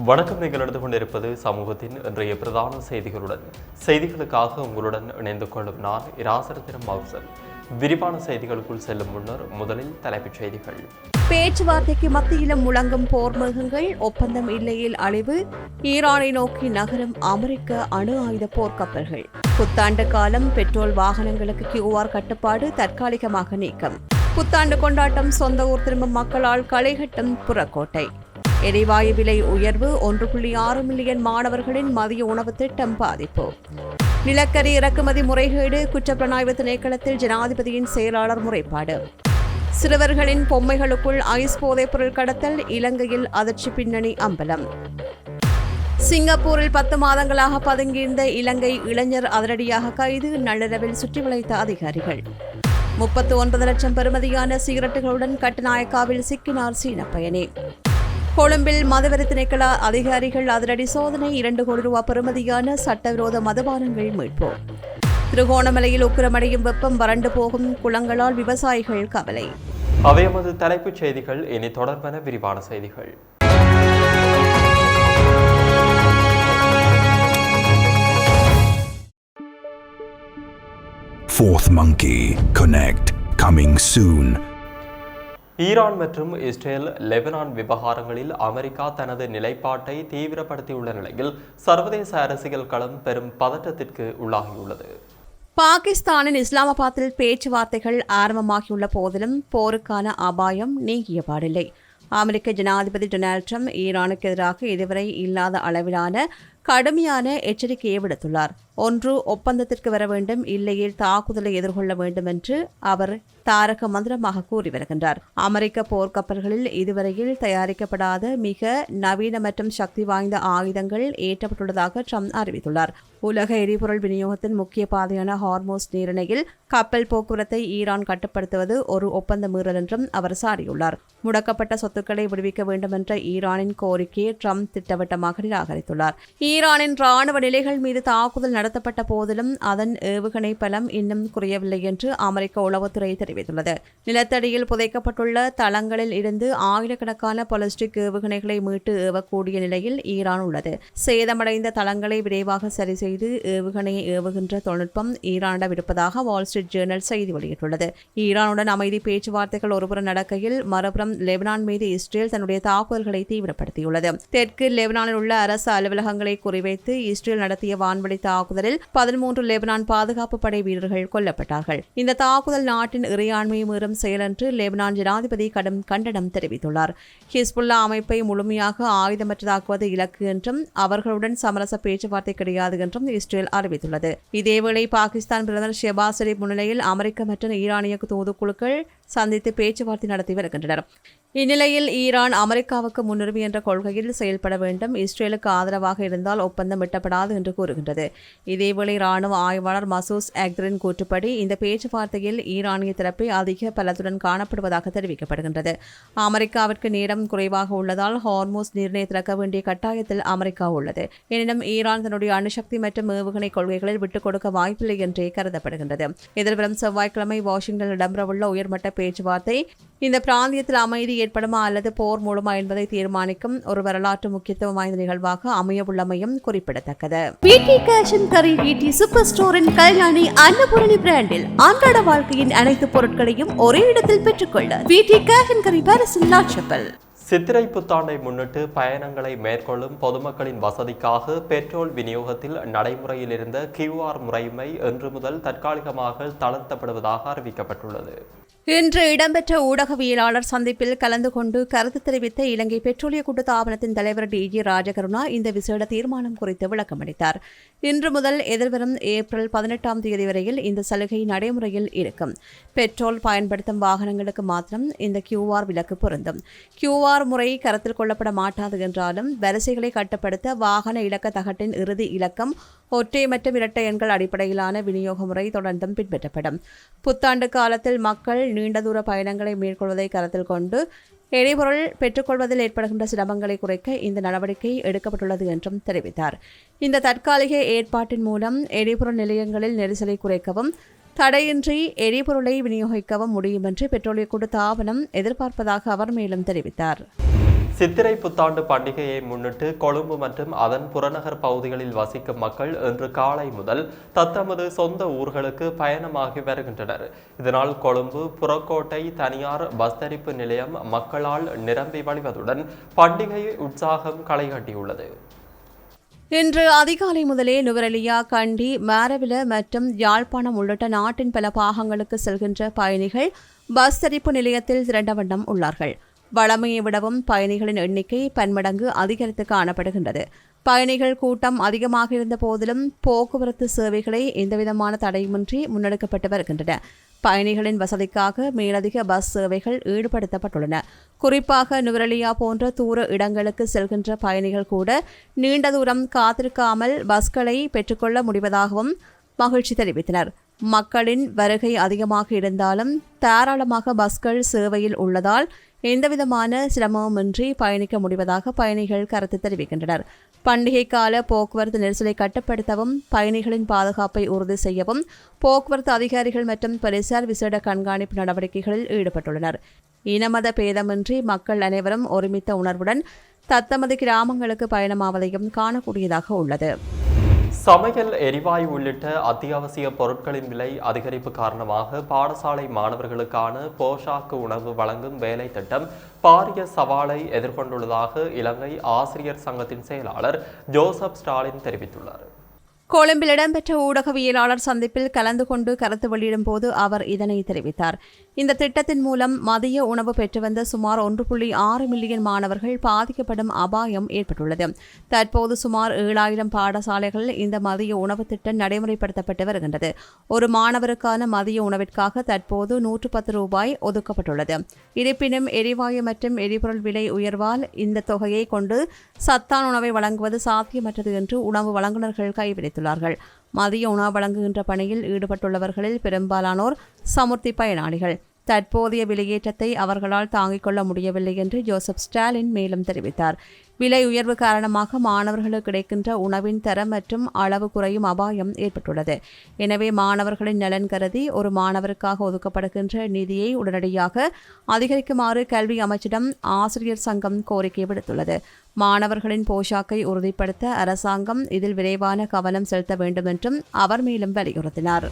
வணக்கம். நீங்கள் எடுத்துக் கொண்டிருப்பது சமூகத்தின் இன்றைய பிரதான செய்திகளுடன். செய்திகளுக்காக உங்களுடன் இணைந்து கொள்ளும் நான் இராசரத்தினம் மௌசல். விரிவான செய்திகளுக்குள் செல்லும் முன்னர் முதலில் தலைப்புச் செய்திகள். பேச்சுவார்த்தைக்கு மத்தியிலும் முழங்கும் போர் மேகங்கள், ஒப்பந்தம் இல்லையில் அழிவு, ஈரானை நோக்கி நகரும் அமெரிக்க அணு ஆயுத போர்க்கப்பல்கள். புத்தாண்டு காலம், பெட்ரோல் வாகனங்களுக்கு QR கட்டுப்பாடு தற்காலிகமாக நீக்கம். புத்தாண்டு கொண்டாட்டம், சொந்த ஊர் திரும்பும் மக்களால் களைகட்டும் புறக்கோட்டை. எரிவாயு விலை உயர்வு, 1.6 மில்லியன் மாணவர்களின் மதிய உணவு திட்டம் பாதிப்பு. நிலக்கரி இறக்குமதி முறைகேடு, குற்றப்புலனாய்வு திணைக்களத்தில் ஜனாதிபதியின் செயலாளர் முறைப்பாடு. சிறுவர்களின் பொம்மைகளுக்குள் ஐஸ் போதைப் பொருள் கடத்தல், இலங்கையில் அதிர்ச்சி பின்னணி அம்பலம். சிங்கப்பூரில் 10 மாதங்களாக பதுங்கியிருந்த இலங்கை இளைஞர் அதிரடியாக கைது, நள்ளிரவில் சுற்றி வளைத்த அதிகாரிகள். 39 லட்சம் பெறுமதியான சிகரெட்டுகளுடன் கட்டுநாயக்காவில் சிக்கினார் சீன பயணி. கொழும்பில் மதுவரி திணைக்கள அதிகாரிகள் அதிரடி சோதனை, 2 கோடி ரூபாய் பெறுமதியான சட்டவிரோத மதுபானங்கள் மீட்பு. திருகோணமலையில் உக்கிரமடையும் வெப்பம், வறண்டு போகும் குளங்களால் விவசாயிகள் கவலை. அவை எமது தலைப்புச் செய்திகள். இனி தொடர்பான விரிவான செய்திகள். Fourth Monkey Connect coming soon. Iran மற்றும் இஸ்ரேல் லெபனான் விவகாரங்களில் அமெரிக்கா தனது நிலைப்பாட்டை தீவிரப்படுத்தியுள்ள நிலையில் சர்வதேச அரசியல் களம் பெரும் பதற்றத்திற்கு உள்ளாகியுள்ளது. பாகிஸ்தானின் இஸ்லாமாபாத்தில் பேச்சுவார்த்தைகள் ஆரம்பமாகியுள்ள போதிலும் போருக்கான அபாயம் நீங்கியபாடில்லை. அமெரிக்க ஜனாதிபதி டொனால்ட் ட்ரம்ப் ஈரானுக்கு எதிராக இதுவரை இல்லாத அளவிலான கடுமையான எச்சரிக்கையை விடுத்துள்ளார். ஒன்று ஒப்பந்தத்திற்கு வர வேண்டும், இல்லையில் தாக்குதலை எதிர்கொள்ள வேண்டும் என்று அவர் தாரக மந்திரமாக கூறி வருகின்றார். அமெரிக்க போர்க்கப்பல்களில் இதுவரையில் தயாரிக்கப்படாத மிக நவீன மற்றும் சக்தி வாய்ந்த ஆயுதங்கள் ஏற்றப்பட்டுள்ளதாக ட்ரம்ப் அறிவித்துள்ளார். உலக எரிபொருள் விநியோகத்தின் முக்கிய பாதையான ஹார்மோஸ் நீரிணையில் கப்பல் போக்குவரத்தை ஈரான் கட்டுப்படுத்துவது ஒரு ஒப்பந்த மீறல் என்றும் அவர் சாடியுள்ளார். முடக்கப்பட்ட சொத்துக்களை விடுவிக்க வேண்டும் என்ற ஈரானின் கோரிக்கையை ட்ரம்ப் திட்டவட்டமாக நிராகரித்துள்ளார். ஈரானின் ராணுவ நிலைகள் மீது தாக்குதல் நடத்தப்பட்ட போதிலும் அதன் ஏவுகணை பலம் இன்னும் குறையவில்லை என்று அமெரிக்க உளவுத்துறை தெரிவித்துள்ளது. நிலத்தடியில் புதைக்கப்பட்டுள்ள தளங்களில் இருந்து ஆயிரக்கணக்கான பாலிஸ்டிக் ஏவுகணைகளை மீட்டு ஏவக்கூடிய நிலையில் ஈரான் உள்ளது. சேதமடைந்த தளங்களை விரைவாக சரி செய்து ஏவுகணையை ஏவுகின்ற தொழில்நுட்பம் ஈரானிடம் இருப்பதாக வால் ஸ்ட்ரீட் ஜேர்னல் செய்தி வெளியிட்டுள்ளது. ஈரானுடன் அமைதி பேச்சுவார்த்தைகள் ஒருபுறம் நடக்கையில், மறுபுறம் லெபனான் மீது இஸ்ரேல் தன்னுடைய தாக்குதல்களை தீவிரப்படுத்தியுள்ளது. தெற்கு லெபனானில் உள்ள அரசு அலுவலகங்களை குறிவைத்து இஸ்ரேல் நடத்திய வான்வழி தாக்குதலில் 13 லெபனான் பாதுகாப்பு படை வீரர்கள் கொல்லப்பட்டார்கள். இந்த தாக்குதல் நாட்டின் இறையாண்மையை மீறும் செயல் என்று லெபனான் ஜனாதிபதி கடும் கண்டனம் தெரிவித்துள்ளார். ஹிஸ்புல்லா அமைப்பை முழுமையாக ஆயுதமற்றதாக்குவது இலக்கு என்றும் அவர்களுடன் சமரச பேச்சுவார்த்தை கிடையாது என்றும் இஸ்ரேல் அறிவித்துள்ளது. இதேவேளை பாகிஸ்தான் பிரதமர் ஷெபாஸ் ஷெரீப் முன்னிலையில் அமெரிக்க மற்றும் ஈரானிய தூதுக்குழுக்கள் சந்தித்து பேச்சுவார்த்தை நடத்தி வருகின்றனர். இந்நிலையில் ஈரான் அமெரிக்காவுக்கு முன்னுரிமை என்ற கொள்கையில் செயல்பட வேண்டும், இஸ்ரேலுக்கு ஆதரவாக இருந்தால் ஒப்பந்தம் எட்டப்படாது என்று கூறுகின்றது. இதேவேளை ராணுவ ஆய்வாளர் மசூஸ் அக்தரின் கூற்றுப்படி இந்த பேச்சுவார்த்தையில் ஈரானிய தரப்பை அதிக பலத்துடன் காணப்படுவதாக தெரிவிக்கப்படுகின்றது. அமெரிக்காவிற்கு நேரம் குறைவாக உள்ளதால் ஹார்மோஸ் நீரினை திறக்க வேண்டிய கட்டாயத்தில் அமெரிக்கா உள்ளது. எனினும் ஈரான் தன்னுடைய அணுசக்தி மற்றும் ஏவுகணை கொள்கைகளில் விட்டுக் கொடுக்க வாய்ப்பில்லை என்றே கருதப்படுகின்றது. எதிர்வரும் செவ்வாய்க்கிழமை வாஷிங்டனில் இடம்பெறவுள்ள உயர்மட்ட பேச்சுவார்த்தை இந்த பிராந்தியத்தில் அமைதி ஏற்படுமா அல்லது போர் மூலமா என்பதை தீர்மானிக்கும் ஒரு வரலாற்று முக்கியத்துவம் வாய்ந்த நிகழ்வாக அமையவுள்ளமையும் குறிப்பிடத்தக்கது. VT Cash & Carry VT super ஸ்டோரின் கல்யாணி அன்னபூரணி பிராண்டில் அன்றாட வாழ்க்கையின் அனைத்து பொருட்களையும் ஒரே இடத்தில் பெற்றுக்கொள்ள VT Cash & Carry பாரிஸில் லாட்சப்பல். சித்திரை புத்தாண்டை முன்னிட்டு பயணங்களை மேற்கொள்ளும் பொதுமக்களின் வசதிக்காக பெட்ரோல் விநியோகத்தில் நடைமுறையில் இருந்த QR முறைமை இன்று முதல் தற்காலிகமாக தளர்த்தப்படுவதாக அறிவிக்கப்பட்டுள்ளது. இன்று இடம்பெற்ற ஊடகவியலாளர் சந்திப்பில் கலந்து கொண்டு கருத்து தெரிவித்த இலங்கை பெட்ரோலிய கூட்டுத்தாபனத்தின் தலைவர் DG ராஜகருணா இந்த விசேட தீர்மானம் குறித்து விளக்கமளித்தார். இன்று முதல் எதிர்வரும் ஏப்ரல் 18ஆம் தேதி வரையில் இந்த சலுகை நடைமுறையில் இருக்கும். பெட்ரோல் பயன்படுத்தும் வாகனங்களுக்கு மாத்திரம் இந்த QR விலக்கு பொருந்தும். QR முறை கருத்தில் கொள்ளப்பட மாட்டாது என்றாலும் வரிசைகளை கட்டுப்படுத்த வாகன இலக்க தகட்டின் இறுதி இலக்கம் ஒற்றை மற்றும் இரட்டை எண்கள் அடிப்படையிலான விநியோக முறை தொடர்ந்தும் பின்பற்றப்படும். புத்தாண்டு காலத்தில் மக்கள் நீண்ட தூர பயணங்களை மேற்கொள்வதை கருத்தில் கொண்டு எரிபொருள் பெற்றுக்கொள்வதில் ஏற்படுகின்ற சிரமங்களை குறைக்க இந்த நடவடிக்கை எடுக்கப்பட்டுள்ளது என்றும் தெரிவித்தார். இந்த தற்காலிக ஏற்பாட்டின் மூலம் எரிபொருள் நிலையங்களில் நெரிசலை குறைக்கவும் தடையின்றி எரிபொருளை விநியோகிக்கவும் முடியும் என்று பெட்ரோலிய கூட்டுத்தாபனம் எதிர்பார்ப்பதாக அவர் மேலும் தெரிவித்தார். சித்திரை புத்தாண்டு பண்டிகையை முன்னிட்டு கொழும்பு மற்றும் அதன் புறநகர் பகுதிகளில் வசிக்கும் மக்கள் இன்று காலை முதல் தத்தமது சொந்த ஊர்களுக்கு பயணமாகி வருகின்றனர். இதனால் கொழும்பு புறக்கோட்டை தனியார் பஸ் தரிப்பு நிலையம் மக்களால் நிரம்பி வழிவதுடன் பண்டிகை உற்சாகம் களைகட்டியுள்ளது. இன்று அதிகாலை முதலே நுவரெலியா, கண்டி, மாரவில மற்றும் யாழ்ப்பாணம் உள்ளிட்ட நாட்டின் பல பாகங்களுக்கு செல்கின்ற பயணிகள் பஸ் தரிப்பு நிலையத்தில் திரண்ட வண்ணம் உள்ளார்கள். வழமையை விடவும் பயணிகளின் எண்ணிக்கை பன்மடங்கு அதிகரித்து காணப்படுகின்றது. பயணிகள் கூட்டம் அதிகமாக இருந்த போதிலும் போக்குவரத்து சேவைகளை எந்தவிதமான தடையுமின்றி முன்னெடுக்கப்பட்டு வருகின்றன. பயணிகளின் வசதிக்காக மேலதிக பஸ் சேவைகள் ஈடுபடுத்தப்பட்டுள்ளன. குறிப்பாக நுவரெலியா போன்ற தூர இடங்களுக்கு செல்கின்ற பயணிகள் கூட நீண்ட தூரம் காத்திருக்காமல் பஸ்களை பெற்றுக்கொள்ள முடிவதாகவும் மகிழ்ச்சி தெரிவித்தனர். மக்களின் வருகை அதிகமாக இருந்தாலும் தாராளமாக பஸ்கள் சேவையில் உள்ளதால் எந்தவிதமான சிரமமின்றி பயணிக்க முடிவதாக பயணிகள் கருத்து தெரிவிக்கின்றனர். பண்டிகை கால போக்குவரத்து நெரிசலை கட்டுப்படுத்தவும் பயணிகளின் பாதுகாப்பை உறுதி செய்யவும் போக்குவரத்து அதிகாரிகள் மற்றும் போலீசார் விசேட கண்காணிப்பு நடவடிக்கைகளில் ஈடுபட்டுள்ளனர். இனமத பேதமின்றி மக்கள் அனைவரும் ஒருமித்த உணர்வுடன் தத்தமது கிராமங்களுக்கு பயணமாவதையும் காணக்கூடியதாக உள்ளது. சமையல் எரிவாயு உள்ளிட்ட அத்தியாவசிய பொருட்களின் விலை அதிகரிப்பு காரணமாக பாடசாலை மாணவர்களுக்கான போஷாக்கு உணவு வழங்கும் வேலை திட்டம் பாரிய சவாலை எதிர்கொண்டுள்ளதாக இலங்கை ஆசிரியர் சங்கத்தின் செயலாளர் ஜோசப் ஸ்டாலின் தெரிவித்துள்ளார். கொழும்பில் இடம்பெற்ற ஊடகவியலாளர் சந்திப்பில் கலந்து கொண்டு கருத்து வெளியிடும் போது அவர் இதனை தெரிவித்தார். இந்த திட்டத்தின் மூலம் மதிய உணவு பெற்று வந்த சுமார் 1.6 மில்லியன் மாணவர்கள் பாதிக்கப்படும் அபாயம் ஏற்பட்டுள்ளது. தற்போது சுமார் 7000 பாடசாலைகளில் இந்த மதிய உணவு திட்டம் நடைமுறைப்படுத்தப்பட்டு வருகின்றது. ஒரு மாணவருக்கான மதிய உணவிற்காக தற்போது 110 ரூபாய் ஒதுக்கப்பட்டுள்ளது. இருப்பினும் எரிவாயு மற்றும் எரிபொருள் விலை உயர்வால் இந்த தொகையை கொண்டு சத்தான உணவை வழங்குவது சாத்தியமற்றது என்று உணவு வழங்குநர்கள் கைவிரித்துள்ளனர். மதிய உணவு வழங்குகின்ற பணியில் ஈடுபட்டுள்ளவர்களில் பெரும்பாலானோர் சமுர்த்தி பயனாளிகள். தற்போதைய விலையேற்றத்தை அவர்களால் தாங்கிக் கொள்ள முடியவில்லை என்று ஜோசப் ஸ்டாலின் மேலும் தெரிவித்தார். விலை உயர்வு காரணமாக மாணவர்களுக்கு கிடைக்கின்ற உணவின் தரம் மற்றும் அளவு குறையும் அபாயம் ஏற்பட்டுள்ளது. எனவே மாணவர்களின் நலன் கருதி ஒரு மாணவருக்காக ஒதுக்கப்படுகின்ற நிதியை உடனடியாக அதிகரிக்குமாறு கல்வி அமைச்சிடம் ஆசிரியர் சங்கம் கோரிக்கை விடுத்துள்ளது. மாணவர்களின் போஷாக்கை உறுதிப்படுத்த அரசாங்கம் இதில் விரைவான கவனம் செலுத்த வேண்டும் என்றும் அவர் மேலும் வலியுறுத்தினார்.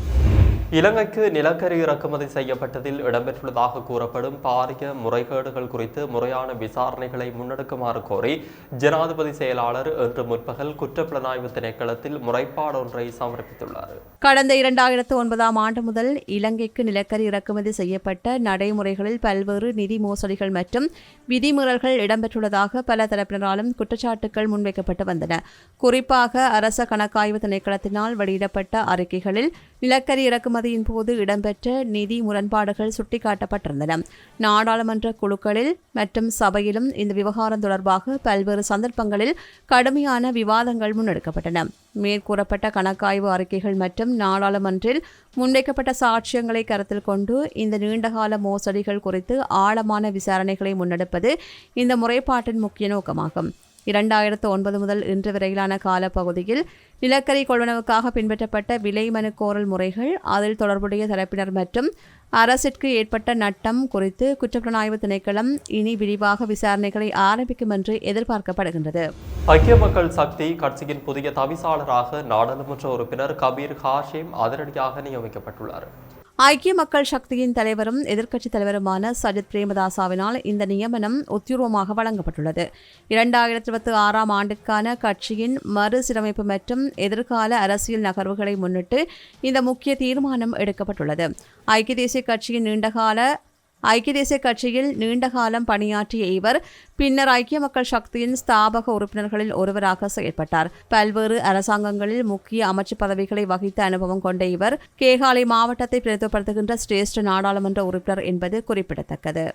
இலங்கைக்கு நிலக்கரி இறக்குமதி செய்யப்பட்டதில் இடம்பெற்றுள்ளதாக கூறப்படும் பாரிய முறைகேடுகள் குறித்து முறையான விசாரணைகளை முன்னெடுக்குமாறு கோரி ஜனாதிபதி செயலாளர் இன்று முற்பகல் குற்றப்புலனாய்வு திணைக்களத்தில் முறைப்பாடு ஒன்றை சமர்ப்பித்துள்ளார். கடந்த 2009 ஆண்டு முதல் இலங்கைக்கு நிலக்கரி இறக்குமதி செய்யப்பட்ட நடைமுறைகளில் பல்வேறு நிதி மோசடிகள் மற்றும் விதிமீறல்கள் இடம்பெற்றுள்ளதாக பல தரப்பினராலும் குற்றச்சாட்டுகள் முன்வைக்கப்பட்டு வந்தன. குறிப்பாக அரச கணக்காய்வு திணைக்களத்தினால் வெளியிடப்பட்ட அறிக்கைகளில் நிலக்கரி இறக்குமதியின் போது இடம்பெற்ற நிதி முரண்பாடுகள் சுட்டிக்காட்டப்பட்டிருந்தன. நாடாளுமன்ற குழுக்களில் மற்றும் சபையிலும் இந்த விவகாரம் தொடர்பாக பல்வேறு சந்தர்ப்பங்களில் கடுமையான விவாதங்கள் முன்னெடுக்கப்பட்டன. மேற்கூறப்பட்ட கணக்காய்வு அறிக்கைகள் மற்றும் நாடாளுமன்றில் முன்வைக்கப்பட்ட சாட்சியங்களை கருத்தில் கொண்டு இந்த நீண்டகால மோசடிகள் குறித்து ஆழமான விசாரணைகளை முன்னெடுப்பது இந்த முறைப்பாட்டின் முக்கிய நோக்கமாகும். 2009 முதல் இன்று வரையிலான காலப்பகுதியில் நிலக்கரி கொள்வனவுக்காக பின்பற்றப்பட்ட விலை மனு கோரல் முறைகள், அதில் தொடர்புடைய தரப்பினர் மற்றும் அரசிற்கு ஏற்பட்ட நட்டம் குறித்து குற்றப்புலனாய்வு திணைக்களம் இனி விரிவாக விசாரணைகளை ஆரம்பிக்கும் என்று எதிர்பார்க்கப்படுகின்றது. ஐக்கிய மக்கள் சக்தி கட்சியின் புதிய தவிசாளராக நாடாளுமன்ற உறுப்பினர் கபீர் ஹாஷிம் அதிரடியாக நியமிக்கப்பட்டுள்ளார். ஐக்கிய மக்கள் சக்தியின் தலைவரும் எதிர்க்கட்சித் தலைவருமான சஜித் பிரேமதாசவினால் இந்த நியமனம் உத்தியோகமாக வழங்கப்பட்டுள்ளது. 2026 ஆண்டிற்கான கட்சியின் மறுசீரமைப்பு மற்றும் எதிர்கால அரசியல் நகர்வுகளை முன்னிட்டு இந்த முக்கிய தீர்மானம் எடுக்கப்பட்டுள்ளது. ஐக்கிய தேசிய கட்சியில் நீண்டகாலம் பணியாற்றிய இவர் பின்னர் ஐக்கிய மக்கள் சக்தியின் ஸ்தாபக உறுப்பினர்களில் ஒருவராக செயல்பட்டார். பல்வேறு அரசாங்கங்களில் முக்கிய அமைச்சு பதவிகளை வகித்த அனுபவம் கொண்ட இவர் கேகாலை மாவட்டத்தை பிரதிநிதித்துவப்படுத்துகின்ற சிரேஷ்ட நாடாளுமன்ற உறுப்பினர் என்பது குறிப்பிடத்தக்கது.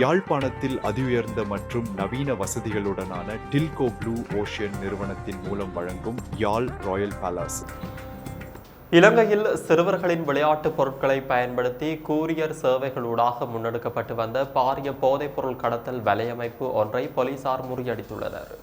யாழ்ப்பாணத்தில் அதிஉயர்ந்த மற்றும் நவீன வசதிகளுடனான டில்கோ ப்ளூ ஓஷன் நிறுவனத்தின் மூலம் வழங்கும் யாழ் ராயல் பேலஸ். இலங்கையில் சிறுவர்களின் விளையாட்டுப் பொருட்களை பயன்படுத்தி கூரியர் சேவைகளூடாக முன்னெடுக்கப்பட்டு வந்த பாரிய போதைப்பொருள் கடத்தல் வலையமைப்பு ஒன்றை போலீசார் முறியடித்துள்ளனர்.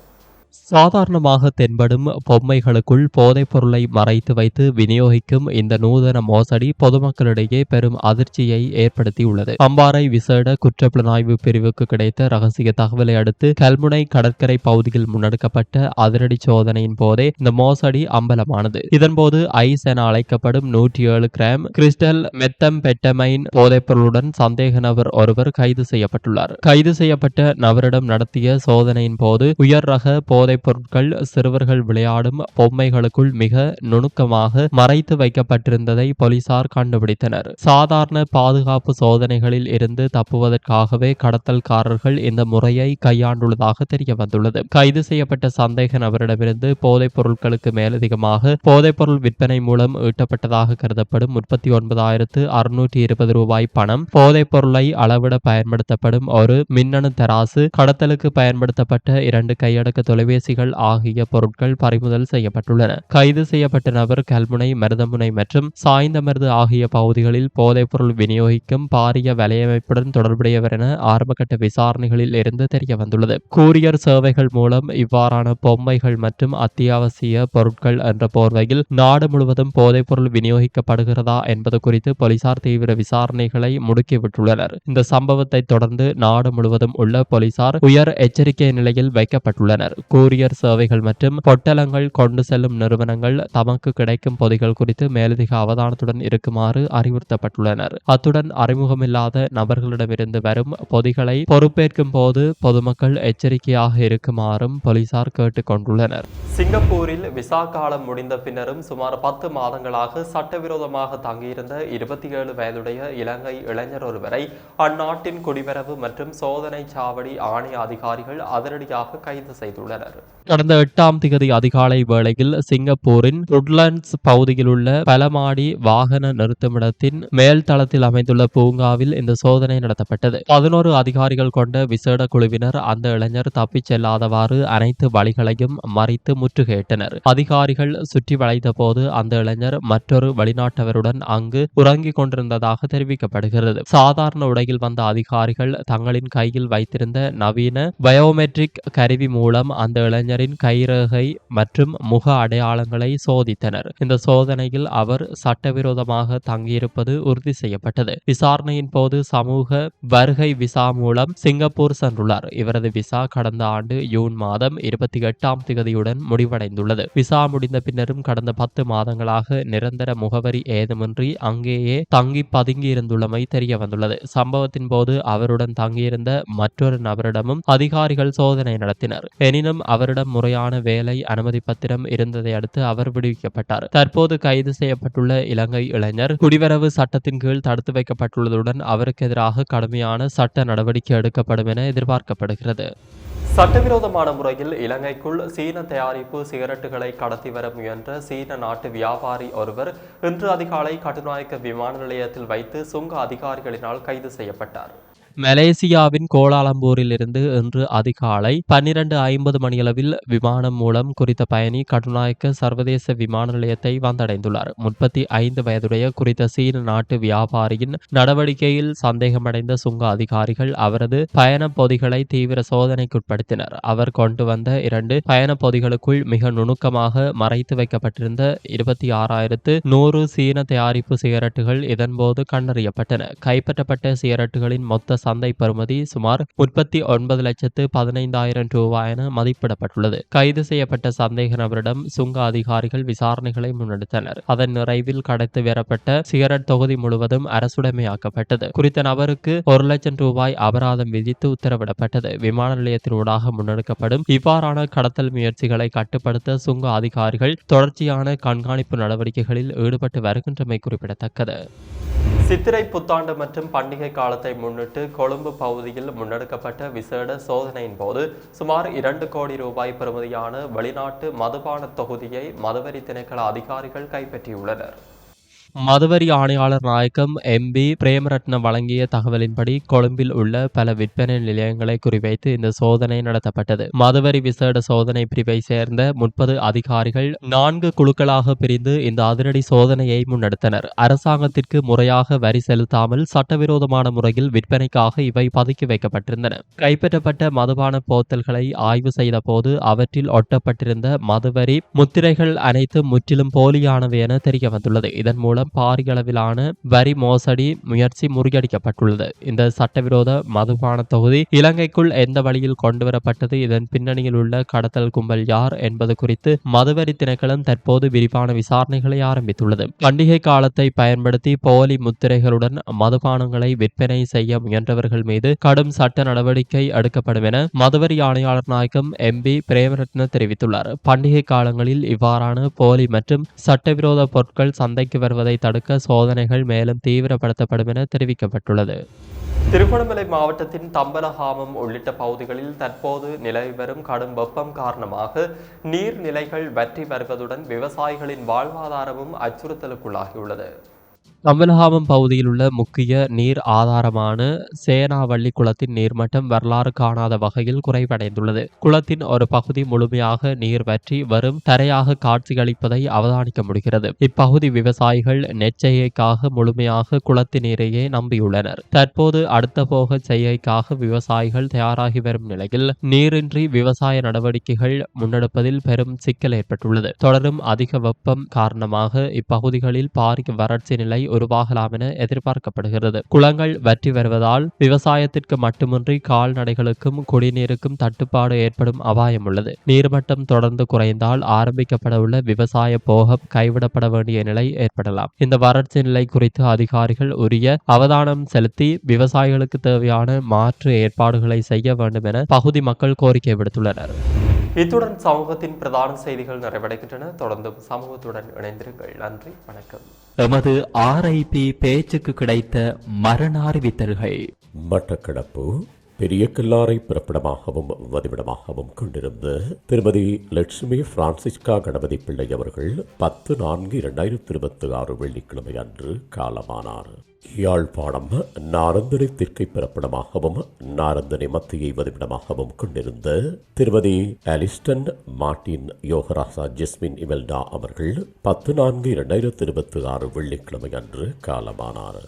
சாதாரணமாக தென்படும் பொம்மைகளுக்குள் போதைப் பொருளை மறைத்து வைத்து விநியோகிக்கும் இந்த நூதன மோசடி பொதுமக்களிடையே பெரும் அதிர்ச்சியை ஏற்படுத்தியுள்ளது. அம்பாறை விசேட குற்றப்புலனாய்வு பிரிவுக்கு கிடைத்த ரகசிய தகவலை அடுத்து கல்முனை கடற்கரை பகுதியில் முன்னெடுக்கப்பட்ட அதிரடி சோதனையின் போதே இந்த மோசடி அம்பலமானது. இதன்போது ஐஸ் என அழைக்கப்படும் 107 கிராம் கிறிஸ்டல் மெத்தம்பெட்டமைன் போதைப் பொருளுடன் சந்தேக நபர் ஒருவர் கைது செய்யப்பட்டுள்ளார். கைது செய்யப்பட்ட நபரிடம் நடத்திய சோதனையின் போது உயர் ரக போதைப் பொருட்கள் சிறுவர்கள் விளையாடும் பொம்மைகளுக்குள் மிக நுணுக்கமாக மறைத்து வைக்கப்பட்டிருந்ததை போலீசார் கண்டுபிடித்தனர். சாதாரண பாதுகாப்பு சோதனைகளில் இருந்து தப்புவதற்காகவே கடத்தல்காரர்கள் இந்த முறையை கையாண்டுள்ளதாக தெரிய வந்துள்ளது. கைது செய்யப்பட்ட சந்தேக நபரிடமிருந்து போதைப் பொருட்களுக்கு மேலதிகமாக போதைப்பொருள் விற்பனை மூலம் ஈட்டப்பட்டதாக கருதப்படும் 39,620 ரூபாய் பணம், போதைப் பொருளை அளவிட பயன்படுத்தப்படும் ஒரு மின்னணு தராசு, கடத்தலுக்கு பயன்படுத்தப்பட்ட 2 கையடக்க தொலைபேசிகள் ஆகிய பொருட்கள் பறிமுதல் செய்யப்பட்டுள்ளன. கைது செய்யப்பட்ட நபர் கல்முனை, மருதமுனை மற்றும் சாய்ந்தமருது ஆகிய பகுதிகளில் போதைப் பொருள் விநியோகிக்கும் பாரிய வலையமைப்புடன் தொடர்புடையவர் என ஆரம்பகட்ட விசாரணைகளில் இருந்து தெரிய வந்துள்ளது. கூரியர் சேவைகள் மூலம் இவ்வாறான பொம்மைகள் மற்றும் அத்தியாவசிய பொருட்கள் என்ற போர்வையில் நாடு முழுவதும் போதைப் பொருள் விநியோகிக்கப்படுகிறதா என்பது குறித்து போலீசார் தீவிர விசாரணைகளை முடுக்கிவிட்டுள்ளனர். இந்த சம்பவத்தை தொடர்ந்து நாடு முழுவதும் உள்ள போலீசார் உயர் எச்சரிக்கை நிலையில் வைக்கப்பட்டுள்ளனர். கூரியர் சேவைகள் மற்றும் பொட்டலங்கள் கொண்டு செல்லும் நிறுவனங்கள் தமக்கு கிடைக்கும் பொதிகள் குறித்து மேலதிக அவதானத்துடன் இருக்குமாறு அறிவுறுத்தப்பட்டுள்ளனர். அத்துடன் அறிமுகமில்லாத நபர்களிடமிருந்து வரும் பொதிகளை பொறுப்பேற்கும் போது பொதுமக்கள் எச்சரிக்கையாக இருக்குமாறும் போலீசார் கேட்டுக் கொண்டுள்ளனர். சிங்கப்பூரில் விசா காலம் முடிந்த பின்னரும் சுமார் 10 மாதங்களாக சட்டவிரோதமாக தங்கியிருந்த 27 வயதுடைய இலங்கை இளைஞர் ஒருவரை அந்நாட்டின் குடிவரவு மற்றும் சோதனை சாவடி ஆணைய அதிகாரிகள் அதிரடியாக கைது செய்துள்ளனர். கடந்த 8ஆம் திகதி அதிகாலை வேளையில் சிங்கப்பூரின் ருட்லண்ட்ஸ் பகுதியில் உள்ள பலமாடி வாகன நிறுத்துமிடத்தின் மேல் தளத்தில் அமைந்துள்ள பூங்காவில் இந்த சோதனை நடத்தப்பட்டது. 11 அதிகாரிகள் கொண்ட விசேட குழுவினர் அந்த இளைஞர் தப்பிச் செல்லாதவாறு அனைத்து வழிகளையும் மறித்து முற்றுகையிட்டனர். அதிகாரிகள் சுற்றி வளைத்த போது அந்த இளைஞர் மற்றொரு வெளிநாட்டவருடன் அங்கு உறங்கிக் கொண்டிருந்ததாக தெரிவிக்கப்படுகிறது. சாதாரண உடையில் வந்த அதிகாரிகள் தங்களின் கையில் வைத்திருந்த நவீன பயோமெட்ரிக் கருவி மூலம் அந்த இளைஞரின் கைரேகை மற்றும் முக அடையாளங்களை சோதித்தனர். இந்த சோதனையில் அவர் சட்டவிரோதமாக தங்கியிருப்பது உறுதி செய்யப்பட்டது. விசாரணையின் போது சமூக வருகை விசா மூலம் சிங்கப்பூர் சென்றுள்ளார். இவரது விசா கடந்த ஆண்டு ஜூன் மாதம் 28ஆம் திகதியுடன் முடிவடைந்துள்ளது. விசா முடிந்த பின்னரும் கடந்த 10 மாதங்களாக நிரந்தர முகவரி ஏதுமின்றி அங்கேயே தங்கி பதுங்கி இருந்துள்ளமை தெரிய வந்துள்ளது. சம்பவத்தின் போது அவருடன் தங்கியிருந்த மற்றொரு நபரிடமும் அதிகாரிகள் சோதனை நடத்தினர். எனினும் அவரிடம் முறையான வேலை அனுமதி பத்திரம் இருந்ததை அடுத்து அவர் விடுவிக்கப்பட்டார். தற்போது கைது செய்யப்பட்டுள்ள இலங்கை இளைஞர் குடிவரவு சட்டத்தின் கீழ் தடுத்து வைக்கப்பட்டுள்ளதுடன் அவருக்கு எதிராக கடுமையான சட்ட நடவடிக்கை எடுக்கப்படும் என எதிர்பார்க்கப்படுகிறது. சட்டவிரோதமான முறையில் இலங்கைக்குள் சீன தயாரிப்பு சிகரெட்டுகளை கடத்தி வர முயன்ற சீன நாட்டு வியாபாரி ஒருவர் இன்று அதிகாலை கட்டுநாயக்க விமான நிலையத்தில் வைத்து சுங்க அதிகாரிகளினால் கைது செய்யப்பட்டார். மலேசியாவின் கோலாலம்பூரில் இருந்து இன்று அதிகாலை 12:50 மணியளவில் விமானம் மூலம் குறித்த பயணி கட்டுநாயக்க சர்வதேச விமான நிலையத்தை வந்தடைந்துள்ளார். 35 வயதுடைய குறித்த சீன நாட்டு வியாபாரியின் நடவடிக்கையில் சந்தேகமடைந்த சுங்க அதிகாரிகள் அவரது பயண பொதிகளை தீவிர சோதனைக்குட்படுத்தினர். அவர் கொண்டு வந்த 2 பயண பொதிகளுக்குள் மிக நுணுக்கமாக மறைத்து வைக்கப்பட்டிருந்த 26,100 சீன தயாரிப்பு சிகரெட்டுகள் இதன்போது கண்டறியப்பட்டன. கைப்பற்றப்பட்ட சிகரெட்டுகளின் மொத்த சந்தை பெறுமதி சுமார் 39,15,000 ரூபாய் என மதிப்பிடப்பட்டுள்ளது. கைது செய்யப்பட்ட சந்தேக நபரிடம் சுங்க அதிகாரிகள் விசாரணைகளை முன்னெடுத்தனர். அதன் நிறைவில் கடத்தி வரப்பட்ட சிகரெட் தொகுதி முழுவதும் அரசுடைமையாக்கப்பட்டது. குறித்த நபருக்கு 1 லட்சம் ரூபாய் அபராதம் விதித்து உத்தரவிடப்பட்டது. விமான நிலையத்தினூடாக முன்னெடுக்கப்படும் இவ்வாறான கடத்தல் முயற்சிகளை கட்டுப்படுத்த சுங்க அதிகாரிகள் தொடர்ச்சியான கண்காணிப்பு நடவடிக்கைகளில் ஈடுபட்டு வருகின்றமை குறிப்பிடத்தக்கது. சித்திரை புத்தாண்டு மற்றும் பண்டிகை காலத்தை முன்னிட்டு கொழும்பு பகுதியில் முன்னெடுக்கப்பட்ட விசேட சோதனையின் போது சுமார் 2 கோடி ரூபாய் பெறுமதியான வெளிநாட்டு மதுபான தொகுதியை மதுவரி திணைக்கள அதிகாரிகள் கைப்பற்றியுள்ளனர். மதுவரி ஆணையாளர் நாயகம் எம்பி பிரேமரட்ன வழங்கிய தகவலின்படி கொழும்பில் உள்ள பல விற்பனை நிலையங்களை குறிவைத்து இந்த சோதனை நடத்தப்பட்டது. மதுவரி விசேட சோதனை பிரிவை சேர்ந்த 30 அதிகாரிகள் 4 குழுக்களாக பிரிந்து இந்த அதிரடி சோதனையை முன்னெடுத்தனர். அரசாங்கத்திற்கு முறையாக வரி செலுத்தாமல் சட்டவிரோதமான முறையில் விற்பனைக்காக இவை பதுக்கி வைக்கப்பட்டிருந்தன. கைப்பற்றப்பட்ட மதுபான போத்தல்களை ஆய்வு செய்த போது அவற்றில் ஒட்டப்பட்டிருந்த மதுவரி முத்திரைகள் அனைத்தும் முற்றிலும் போலியானவை என தெரிய வந்துள்ளது. இதன் மூலம் பாரிய அளவிலான வரி மோசடி முயற்சி முறியடிக்கப்பட்டுள்ளது. இந்த சட்டவிரோத மதுபான தொகுதி இலங்கைக்குள் எந்த வழியில் கொண்டுவரப்பட்டது, இதன் பின்னணியில் உள்ள கடத்தல் கும்பல் யார் என்பது குறித்து மதுவரி திணைக்களம் தற்போது விரிவான விசாரணைகளை ஆரம்பித்துள்ளது. பண்டிகை காலத்தை பயன்படுத்தி போலி முத்திரைகளுடன் மதுபானங்களை விற்பனை செய்ய முயன்றவர்கள் மீது கடும் சட்ட நடவடிக்கை எடுக்கப்படும் என மதுவரி ஆணையாளர் நாயகம் எம்பி பிரேமரட்ன தெரிவித்துள்ளார். பண்டிகை காலங்களில் இவ்வாறான போலி மற்றும் சட்டவிரோத பொருட்கள் சந்தைக்கு வருவதை தடுக்க சோதனைகள் மேலும் தீவிரப்படுத்தப்படும் என தெரிவிக்கப்பட்டுள்ளது. திருகோணமலை மாவட்டத்தின் தம்பலகாமம் உள்ளிட்ட பகுதிகளில் தற்போது நிலவி வரும் கடும் வெப்பம் காரணமாக நீர்நிலைகள் வற்றி வருவதுடன் விவசாயிகளின் வாழ்வாதாரமும் அச்சுறுத்தலுக்குள்ளாகியுள்ளது. தம்பலகாமம் பகுதியில் உள்ள முக்கிய நீர் ஆதாரமான சேனாவள்ளி குளத்தின் நீர்மட்டம் வரலாறு காணாத வகையில் குறைவடைந்துள்ளது. குளத்தின் ஒரு பகுதி முழுமையாக நீர் வற்றி வரும் தரையாக காட்சியளிப்பதை அவதானிக்க முடிகிறது. இப்பகுதி விவசாயிகள் நெற்செய்கைக்காக முழுமையாக குளத்தின் நீரையே நம்பியுள்ளனர். தற்போது அடுத்த போக செய்கைக்காக விவசாயிகள் தயாராகி வரும் நிலையில் நீரின்றி விவசாய நடவடிக்கைகள் முன்னெடுப்பதில் பெரும் சிக்கல் ஏற்பட்டுள்ளது. தொடரும் அதிக வெப்பம் காரணமாக இப்பகுதிகளில் பாரிய வறட்சி நிலை உருவாகலாம் என எதிர்பார்க்கப்படுகிறது. குளங்கள் வற்றி வருவதால் விவசாயத்திற்கு மட்டுமின்றி கால்நடைகளுக்கும் குடிநீருக்கும் தட்டுப்பாடு ஏற்படும் அபாயம் உள்ளது. நீர்மட்டம் தொடர்ந்து குறைந்தால் ஆரம்பிக்கப்பட உள்ள விவசாய போகம் கைவிடப்பட வேண்டிய நிலை ஏற்படலாம். இந்த வறட்சி நிலை குறித்து அதிகாரிகள் உரிய அவதானம் செலுத்தி விவசாயிகளுக்கு தேவையான மாற்று ஏற்பாடுகளை செய்ய வேண்டும் என பகுதி மக்கள் கோரிக்கை விடுத்துள்ளனர். இத்துடன் சமூகத்தின் பிரதான செய்திகள் நிறைவடைகின்றன. தொடர்ந்தும் சமூகத்துடன் இணைந்திருங்கள். நன்றி, வணக்கம். எமது RIP பேச்சுக்கு கிடைத்த மரண அறிவித்தல்கள். மட்டக்களப்பு பெரிய கில்லாரை பிறப்பிடமாகவும் வதிவிடமாகவும் கொண்டிருந்த திருமதி லட்சுமி பிரான்சிஸ்கா கணபதி பிள்ளை அவர்கள் 10/4/2026 வெள்ளிக்கிழமை அன்று காலமானார். யாழ்ப்பாணம் நாரந்தனை தெற்கை பிறப்பிடமாகவும் நாரந்தனை மத்தியை வதிவிடமாகவும் கொண்டிருந்த திருமதி அலிஸ்டன் மார்டின் யோகராசா ஜெஸ்மின் இமெல்டா அவர்கள் 10/4/2026 வெள்ளிக்கிழமை அன்று காலமானார்.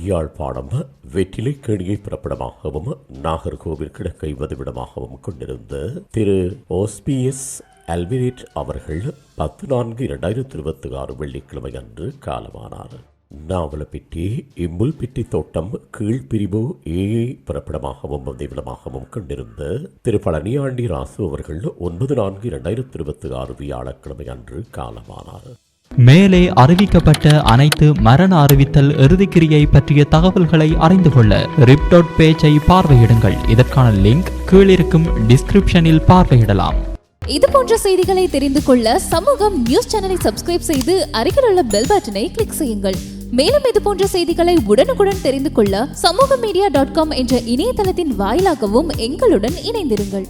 யாழ்ப்பாணம் வெற்றிலை கேணியை பிறப்பிடமாகவும் நாகர்கோவில் கிழக்கை வதிவிடமாகவும் கொண்டிருந்த திரு OSPS அல்விரேட் அவர்கள் 10/4/2026 வெள்ளிக்கிழமை அன்று காலமானார். நாவலப்பிட்டி இம்புல்பிட்டி தோட்டம் கீழ்பிரிவு ஏஐ பிறப்பிடமாகவும் வதிவிடமாகவும் கொண்டிருந்த திரு பழனியாண்டி ராசு அவர்கள் 9/4/2026 வியாழக்கிழமை அன்று காலமானார். மேலே அறிவிக்கப்பட்ட அனைத்து மரண அறிவித்தல் இறுதிக்கிரியை பற்றிய தகவல்களை அறிந்து கொள்ள ரிப் பேஜை பார்வையிடுங்கள். இதற்கான லிங்க் கீழிருக்கும் டிஸ்கிரிப்ஷனில் பார்வையிடலாம். இது போன்ற செய்திகளை தெரிந்து கொள்ள சமூகம் நியூஸ் சேனலை சப்ஸ்கிரைப் செய்து அருகில் உள்ள பெல் பட்டனை கிளிக் செய்யுங்கள். மேலும் இது போன்ற செய்திகளை உடனுக்குடன் தெரிந்து கொள்ள சமூகமீடியா.com என்ற இணையதளத்தின் வாயிலாகவும் எங்களுடன் இணைந்திருங்கள்.